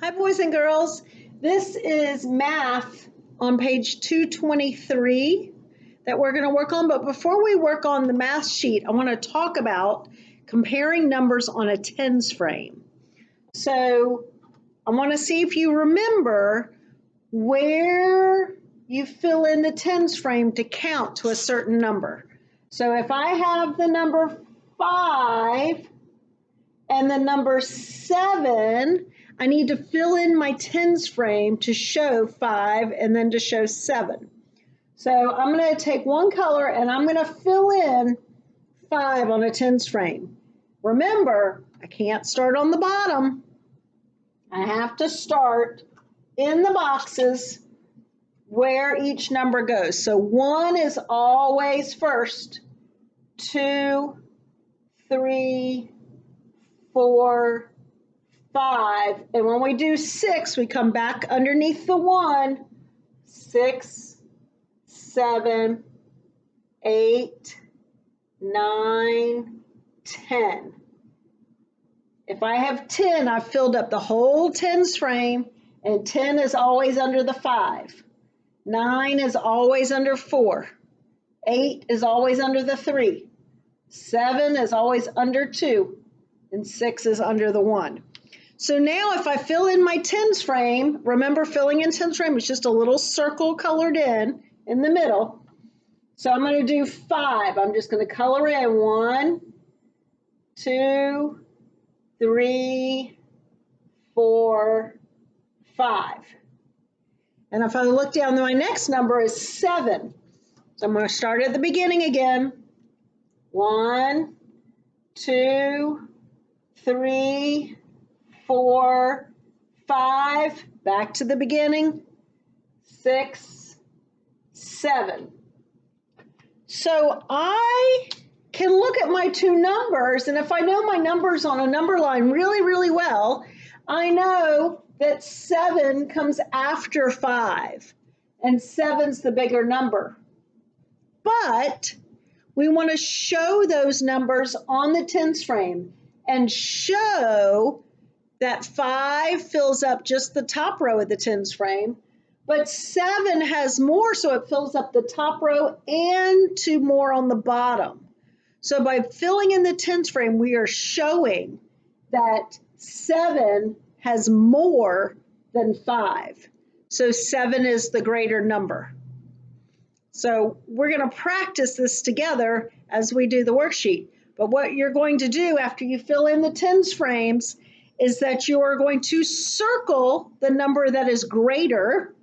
Hi, boys and girls. This is math on page 223 that we're going to work on. But before we work on the math sheet, I want to talk about comparing numbers on a tens frame. So I want to see if you remember where you fill in the tens frame to count to a certain number. So if I have the number 5 and the number 7, I need to fill in my tens frame to show 5 and then to show 7. So I'm going to take one color and I'm going to fill in 5 on a tens frame. Remember, I can't start on the bottom. I have to start in the boxes where each number goes. So 1 is always first, 2, 3, 4, 5, and when we do 6, we come back underneath the 1, 6, 7, 8, 9, 10. If I have 10, I've filled up the whole tens frame, and 10 is always under the 5. 9 is always under 4. 8 is always under the 3. 7 is always under 2. And 6 is under the 1. So now if I fill in my tens frame, remember filling in tens frame is just a little circle colored in the middle. So I'm going to do 5. I'm just going to color in 1, 2, 3, 4, 5. And if I look down, my next number is 7. So I'm going to start at the beginning again. 1, 2, 3, 4, 5, back to the beginning, 6, 7. So I can look at my two numbers, and if I know my numbers on a number line really, really well, I know that 7 comes after 5, and 7's the bigger number. But we want to show those numbers on the tens frame and show that 5 fills up just the top row of the tens frame, but 7 has more, so it fills up the top row and 2 more on the bottom. So by filling in the tens frame, we are showing that 7 has more than 5. So 7 is the greater number. So we're going to practice this together as we do the worksheet. But what you're going to do after you fill in the tens frames is that you are going to circle the number that is greater.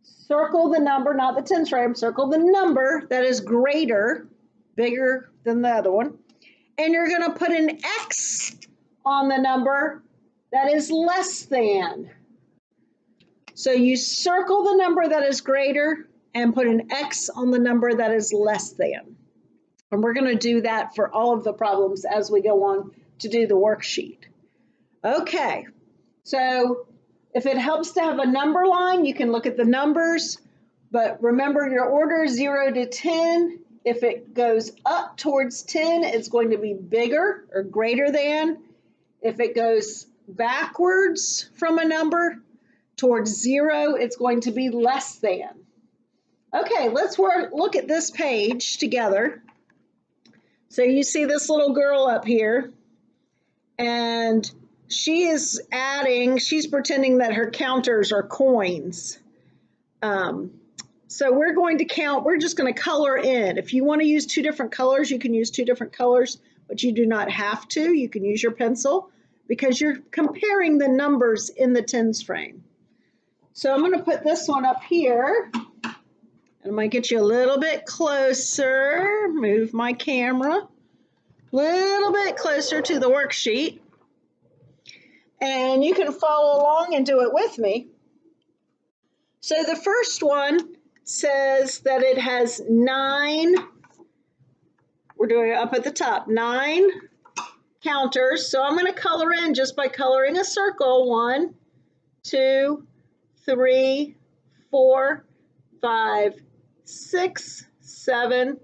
Circle the number, not the tens frame, circle the number that is greater, bigger than the other one. And you're going to put an X on the number that is less than. So you circle the number that is greater and put an X on the number that is less than. And we're going to do that for all of the problems as we go on to do the worksheet. Okay, so if it helps to have a number line, you can look at the numbers, but remember your order 0 to 10. If it goes up towards 10, it's going to be bigger or greater than. If it goes backwards from a number towards 0, it's going to be less than. Okay, let's look at this page together. So you see this little girl up here, and she is adding, she's pretending that her counters are coins. So we're going to count, we're just going to color in. If you want to use 2 different colors, you can use 2 different colors, but you do not have to. You can use your pencil because you're comparing the numbers in the tens frame. So I'm going to put this one up here. I'm going to get you a little bit closer, move my camera a little bit closer to the worksheet. And you can follow along and do it with me. So the first one says that it has 9, we're doing it up at the top, 9 counters. So I'm going to color in just by coloring a circle. 1, 2, 3, 4, 5, 6, 7,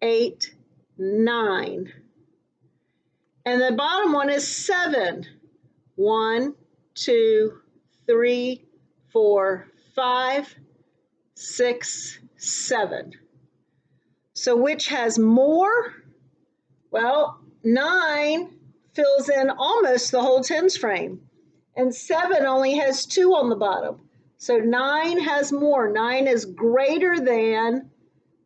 8, 9. And the bottom one is 7. 1, 2, 3, 4, 5, 6, 7. So which has more? Well, 9 fills in almost the whole tens frame, and 7 only has 2 on the bottom. So 9 has more. 9 is greater than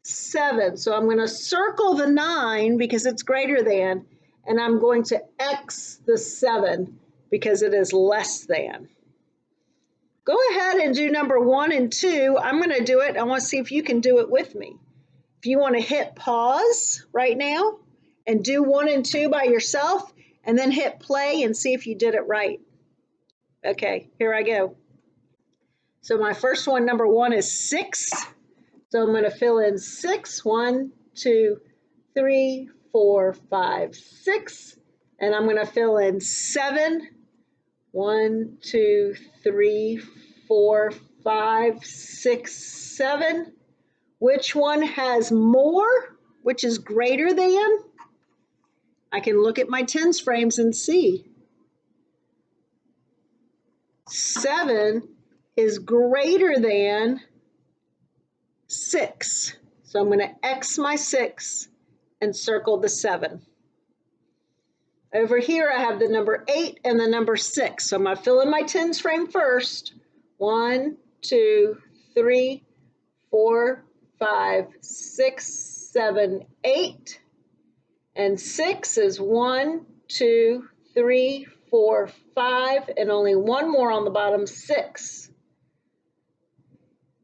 7. So I'm going to circle the 9 because it's greater than, and I'm going to X the 7 because it is less than. Go ahead and do number 1 and 2. I'm going to do it. I want to see if you can do it with me. If you want to hit pause right now and do 1 and 2 by yourself, and then hit play and see if you did it right. Okay, here I go. So my first one, number 1, is 6. So I'm going to fill in 6. 1, 2, 3, 4, 5, 6. And I'm going to fill in 7. 1, 2, 3, 4, 5, 6, 7. Which one has more? Which is greater than? I can look at my tens frames and see. 7 is greater than 6. So I'm going to X my 6 and circle the 7. Over here I have the number 8 and the number 6. So I'm going to fill in my tens frame first. 1, 2, 3, 4, 5, 6, 7, 8. And 6 is 1, 2, 3, 4, 5, and only one more on the bottom, 6.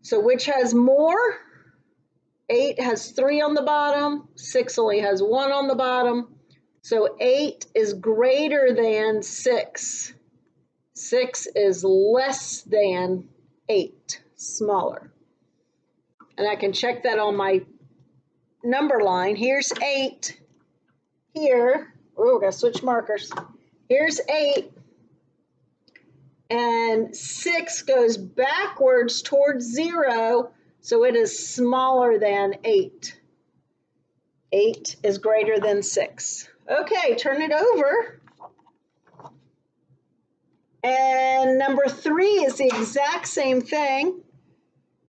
So which has more? 8 has 3 on the bottom, 6 only has 1 on the bottom. So 8 is greater than 6. 6 is less than 8, smaller. And I can check that on my number line. Here's 8. Here, oh, gotta switch markers. Here's 8. And 6 goes backwards towards 0, so it is smaller than 8. 8 is greater than 6. Okay, turn it over. And number 3 is the exact same thing.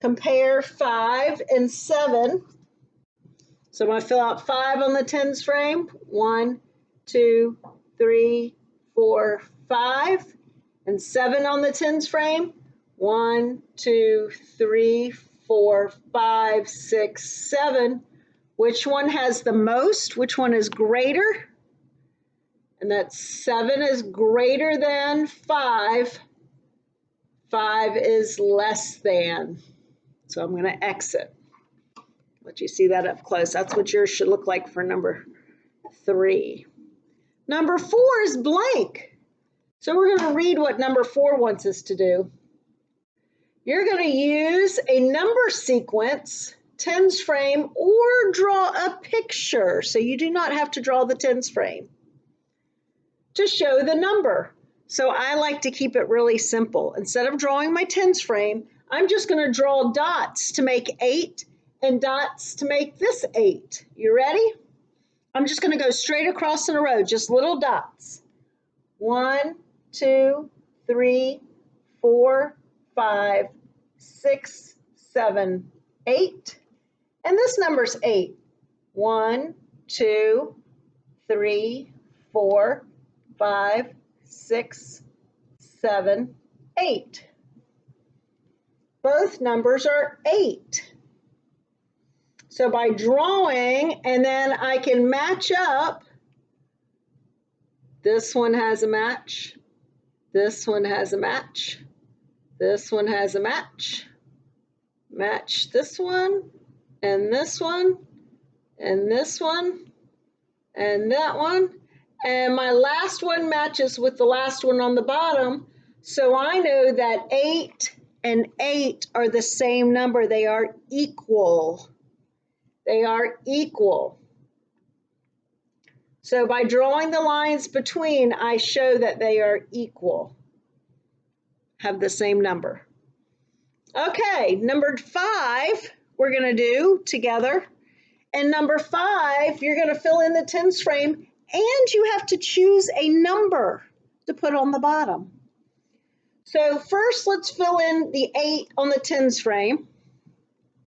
Compare 5 and 7. So I'm going to fill out 5 on the tens frame. 1, 2, 3, 4, 5. And 7 on the tens frame. 1, 2, 3, 4, 5, 6, 7. Which one has the most? Which one is greater? And that 7 is greater than 5. 5 is less than. So I'm going to exit. Let you see that up close. That's what yours should look like for number 3. Number 4 is blank. So we're going to read what number 4 wants us to do. You're going to use a number sequence, tens frame, or draw a picture. So you do not have to draw the tens frame to show the number. So I like to keep it really simple. Instead of drawing my tens frame, I'm just going to draw dots to make 8 and dots to make this 8. You ready? I'm just going to go straight across in a row, just little dots. 1, 2, 3, 4, 5, 6, 7, 8. And this number's 8. 1, 2, 3, 4, 5, 6, 7, 8. Both numbers are 8. So by drawing, and then I can match up. This one has a match. This one has a match. This one has a match. Match this one, and this one, and this one, and that one. And my last one matches with the last one on the bottom. So I know that 8 and 8 are the same number. They are equal. They are equal. So by drawing the lines between, I show that they are equal, have the same number. Okay, number 5, we're going to do together. And number 5, you're going to fill in the tens frame, and you have to choose a number to put on the bottom. So first, let's fill in the 8 on the tens frame.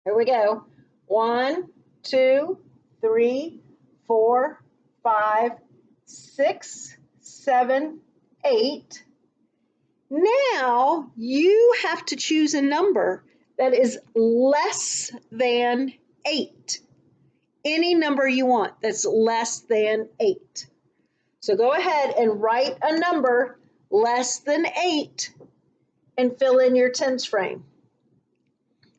Here we go. 1, 2, 3, 4, 5, 6, 7, 8. Now you have to choose a number that is less than 8. Any number you want that's less than 8. So go ahead and write a number less than 8 and fill in your tens frame.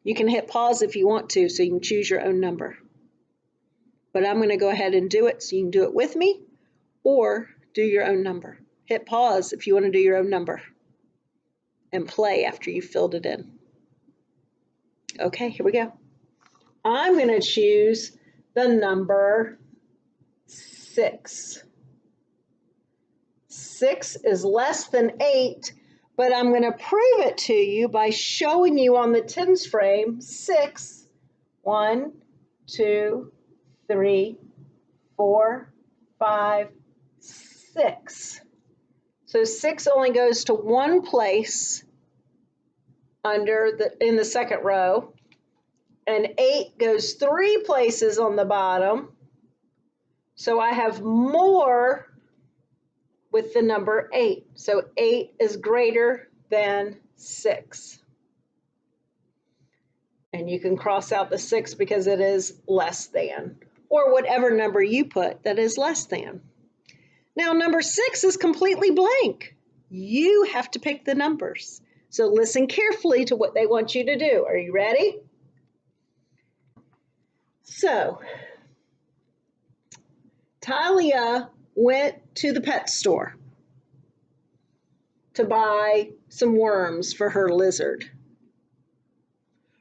You can hit pause if you want to, so you can choose your own number. But I'm going to go ahead and do it so you can do it with me or do your own number. Hit pause if you want to do your own number and play after you've filled it in. Okay, here we go. I'm going to choose the number 6. 6 is less than 8, but I'm going to prove it to you by showing you on the tens frame 6. 1, 2, 3, 4, 5, 6. So 6 only goes to one place in the second row, and 8 goes 3 places on the bottom. So I have more with the number 8. So 8 is greater than 6. And you can cross out the 6 because it is less than, or whatever number you put that is less than. Now number 6 is completely blank. You have to pick the numbers. So listen carefully to what they want you to do. Are you ready? So Talia went to the pet store to buy some worms for her lizard.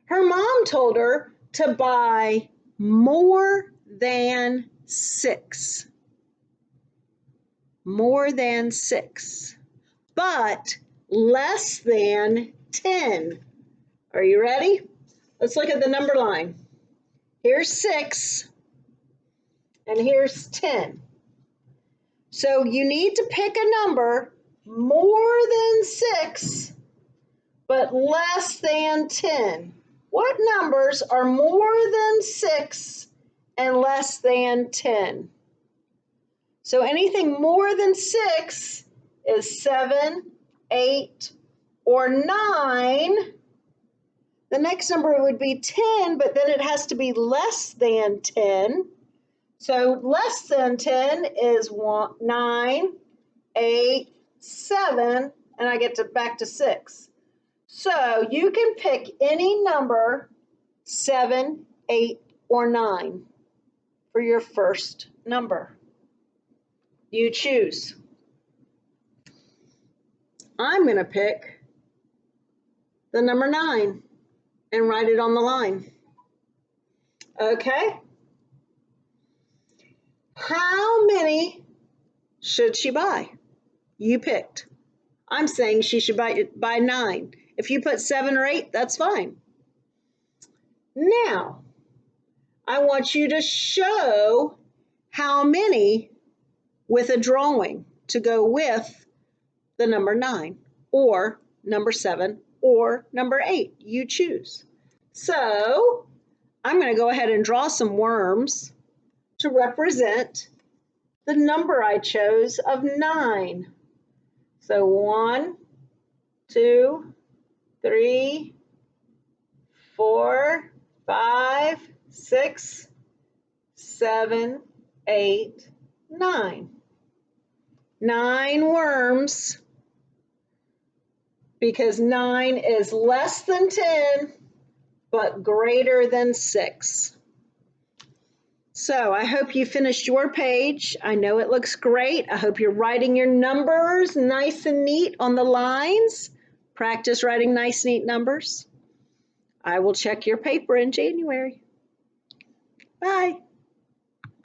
Her mom told her to buy more than 6. More than 6, but less than 10. Are you ready? Let's look at the number line. Here's 6, and here's 10. So you need to pick a number more than 6, but less than 10. What numbers are more than 6 and less than 10? So anything more than 6 is 7, 8, or 9. The next number would be 10, but then it has to be less than 10. So less than 10 is 9, 8, 7, and I get back to 6. So you can pick any number 7, 8, or 9 for your first number. You choose. I'm going to pick the number 9 and write it on the line. Okay. How many should she buy? You picked. I'm saying she should buy 9. If you put 7 or 8, that's fine. Now, I want you to show how many with a drawing to go with the number 9 or number 7 or number 8. You choose. So I'm going to go ahead and draw some worms to represent the number I chose of 9. So 1, 2, 3, 4, 5, 6, 7, 8, 9. 9 worms, because 9 is less than 10, but greater than 6. So I hope you finished your page. I know it looks great. I hope you're writing your numbers nice and neat on the lines. Practice writing nice, neat numbers. I will check your paper in January. Bye.